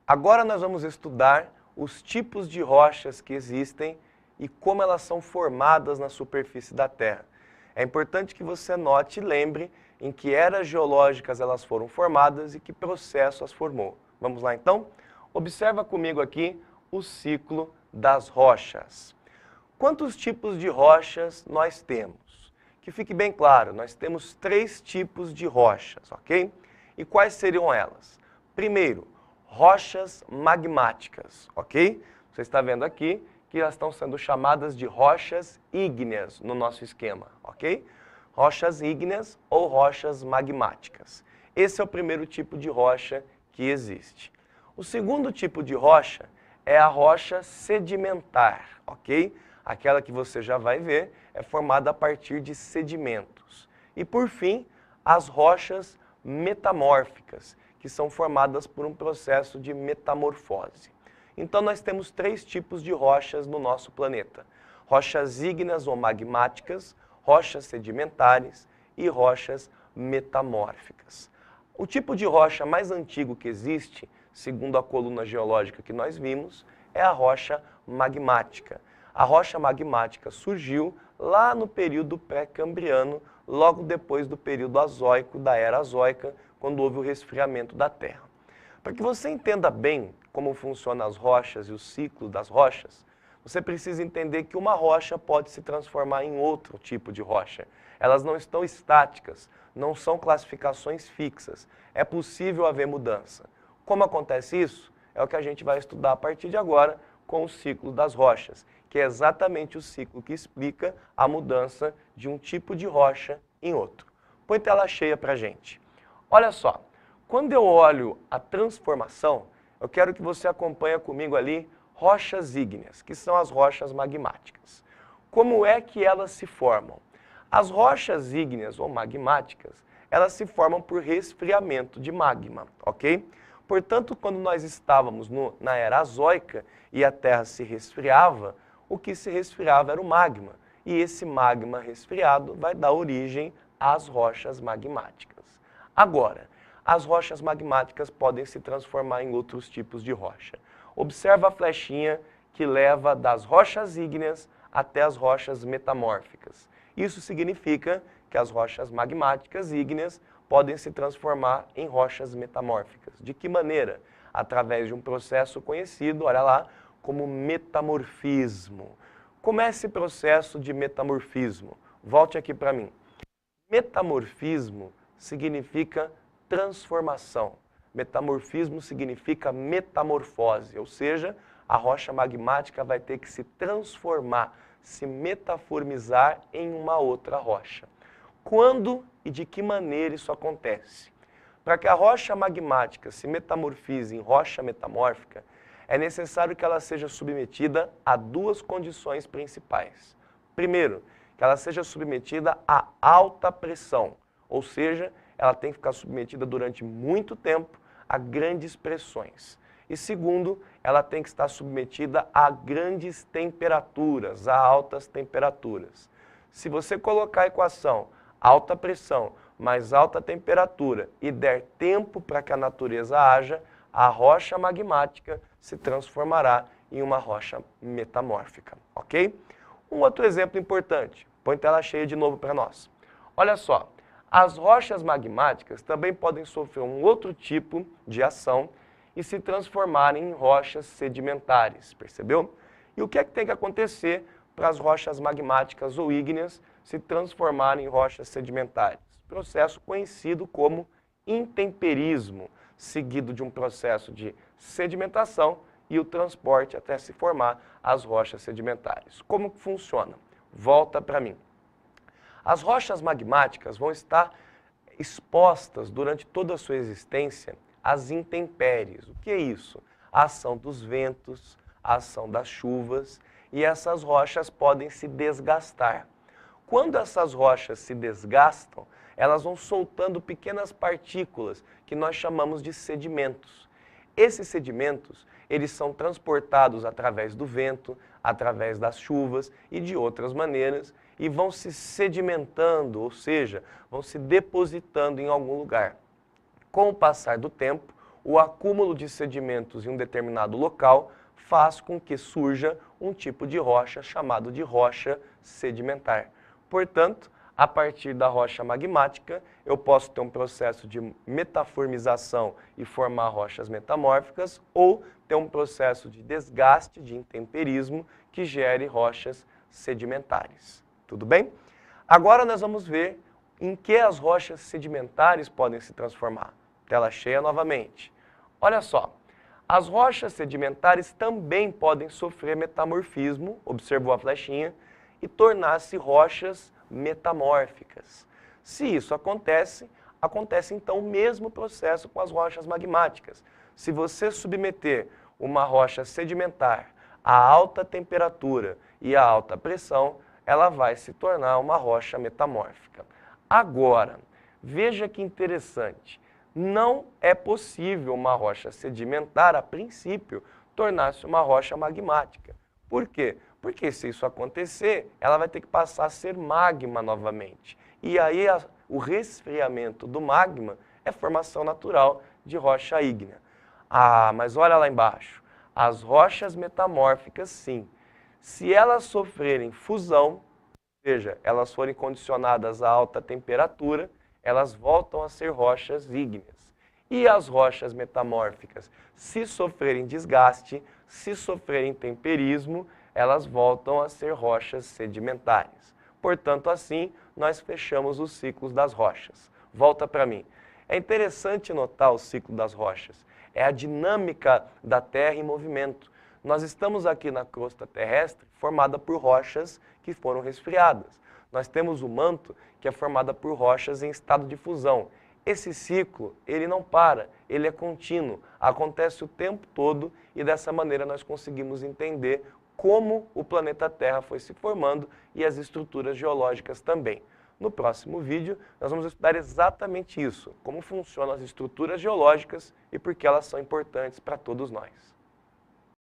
Agora nós vamos estudar os tipos de rochas que existem e como elas são formadas na superfície da Terra. É importante que você note e lembre em que eras geológicas elas foram formadas e que processo as formou. Vamos lá então? Observa comigo aqui o ciclo das rochas. Quantos tipos de rochas nós temos? Que fique bem claro, nós temos 3 tipos de rochas, ok? E quais seriam elas? Primeiro, rochas magmáticas, ok? Você está vendo aqui que elas estão sendo chamadas de rochas ígneas no nosso esquema, ok? Rochas ígneas ou rochas magmáticas. Esse é o primeiro tipo de rocha que existe. O segundo tipo de rocha é a rocha sedimentar, ok? Aquela que você já vai ver é formada a partir de sedimentos. E por fim, as rochas metamórficas, que são formadas por um processo de metamorfose. Então nós temos 3 tipos de rochas no nosso planeta: rochas ígneas ou magmáticas, rochas sedimentares e rochas metamórficas. O tipo de rocha mais antigo que existe, segundo a coluna geológica que nós vimos, é a rocha magmática. A rocha magmática surgiu lá no período pré-cambriano, logo depois do período azoico, da era azoica, quando houve o resfriamento da Terra. Para que você entenda bem como funcionam as rochas e o ciclo das rochas, você precisa entender que uma rocha pode se transformar em outro tipo de rocha. Elas não estão estáticas, não são classificações fixas. É possível haver mudança. Como acontece isso? É o que a gente vai estudar a partir de agora com o ciclo das rochas, que é exatamente o ciclo que explica a mudança de um tipo de rocha em outro. Põe tela cheia para a gente. Olha só, quando eu olho a transformação, eu quero que você acompanhe comigo ali rochas ígneas, que são as rochas magmáticas. Como é que elas se formam? As rochas ígneas ou magmáticas, elas se formam por resfriamento de magma, ok? Portanto, quando nós estávamos na era azoica e a Terra se resfriava, o que se resfriava era o magma. E esse magma resfriado vai dar origem às rochas magmáticas. Agora, as rochas magmáticas podem se transformar em outros tipos de rocha. Observa a flechinha que leva das rochas ígneas até as rochas metamórficas. Isso significa que as rochas magmáticas ígneas podem se transformar em rochas metamórficas. De que maneira? Através de um processo conhecido, olha lá, como metamorfismo. Como é esse processo de metamorfismo? Volte aqui para mim. Metamorfismo significa transformação. Metamorfismo significa metamorfose, ou seja, a rocha magmática vai ter que se transformar, se metaformizar em uma outra rocha. Quando e de que maneira isso acontece? Para que a rocha magmática se metamorfize em rocha metamórfica, é necessário que ela seja submetida a 2 condições principais. Primeiro, que ela seja submetida a alta pressão, ou seja, ela tem que ficar submetida durante muito tempo a grandes pressões. E segundo, ela tem que estar submetida a grandes temperaturas, a altas temperaturas. Se você colocar a equação alta pressão mais alta temperatura e der tempo para que a natureza haja, a rocha magmática se transformará em uma rocha metamórfica, ok? Um outro exemplo importante, põe tela cheia de novo para nós. Olha só, as rochas magmáticas também podem sofrer um outro tipo de ação e se transformarem em rochas sedimentares, percebeu? E o que é que tem que acontecer para as rochas magmáticas ou ígneas se transformarem em rochas sedimentares? Processo conhecido como intemperismo, seguido de um processo de sedimentação e o transporte até se formar as rochas sedimentares. Como que funciona? Volta para mim. As rochas magmáticas vão estar expostas durante toda a sua existência às intempéries. O que é isso? A ação dos ventos, a ação das chuvas, e essas rochas podem se desgastar. Quando essas rochas se desgastam, elas vão soltando pequenas partículas que nós chamamos de sedimentos. Esses sedimentos, eles são transportados através do vento, através das chuvas e de outras maneiras, e vão se sedimentando, ou seja, vão se depositando em algum lugar. Com o passar do tempo, o acúmulo de sedimentos em um determinado local faz com que surja um tipo de rocha chamado de rocha sedimentar. Portanto, a partir da rocha magmática, eu posso ter um processo de metaformização e formar rochas metamórficas, ou ter um processo de desgaste, de intemperismo, que gere rochas sedimentares. Tudo bem? Agora nós vamos ver em que as rochas sedimentares podem se transformar. Tela cheia novamente. Olha só, as rochas sedimentares também podem sofrer metamorfismo, observou a flechinha, e tornar-se rochas metamórficas. Se isso acontece, acontece então o mesmo processo com as rochas magmáticas. Se você submeter uma rocha sedimentar a alta temperatura e a alta pressão, ela vai se tornar uma rocha metamórfica. Agora, veja que interessante, não é possível uma rocha sedimentar, a princípio, tornar-se uma rocha magmática. Por quê? Porque se isso acontecer, ela vai ter que passar a ser magma novamente. E aí o resfriamento do magma é formação natural de rocha ígnea. Ah, mas olha lá embaixo, as rochas metamórficas sim. Se elas sofrerem fusão, ou seja, elas forem condicionadas a alta temperatura, elas voltam a ser rochas ígneas. E as rochas metamórficas, se sofrerem desgaste, se sofrerem temperismo, elas voltam a ser rochas sedimentares. Portanto, assim, nós fechamos os ciclos das rochas. Volta para mim. É interessante notar o ciclo das rochas. É a dinâmica da Terra em movimento. Nós estamos aqui na crosta terrestre formada por rochas que foram resfriadas. Nós temos o manto, que é formada por rochas em estado de fusão. Esse ciclo, ele não para, ele é contínuo, acontece o tempo todo e dessa maneira nós conseguimos entender como o planeta Terra foi se formando e as estruturas geológicas também. No próximo vídeo, nós vamos estudar exatamente isso, como funcionam as estruturas geológicas e por que elas são importantes para todos nós.